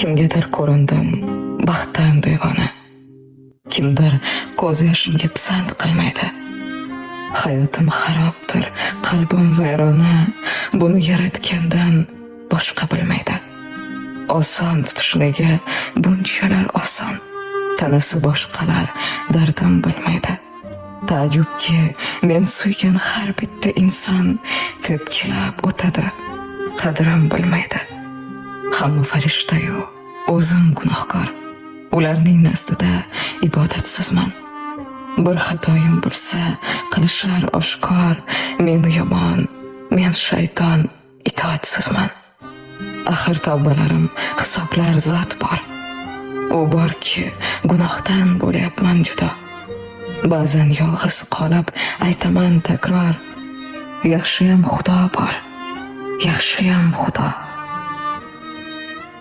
Kimgadir ko'rindim baxtdan devona. Kimdir ko'z yoshimga pisand qilmaydi. Hayotim xarobdir, qalbim vayrona. Buni yaratgandan boshqa bilmaydi. Oson tutishligi bunchalar oson. Tanasi boshqalar dardim bilmaydi. Taajjubki, men suygan har bitta inson tepkilab o'tadi. Qadrim bilmaydi. Hamma farishta-yu, o'zim gunohkor. Ularning nazdida ibodatsizman. Bir xatoyim bo'lsa, qilishar oshkor. Men yomon, men shayton, itoatsizman. Axir tavbalarim, hisoblar zot bor. U borki, gunohdan bo'lyapman judo. Ba'zan yolg'iz qolib aytaman takror, yaxshiyam Xudo bor, yaxshiyam Xudo.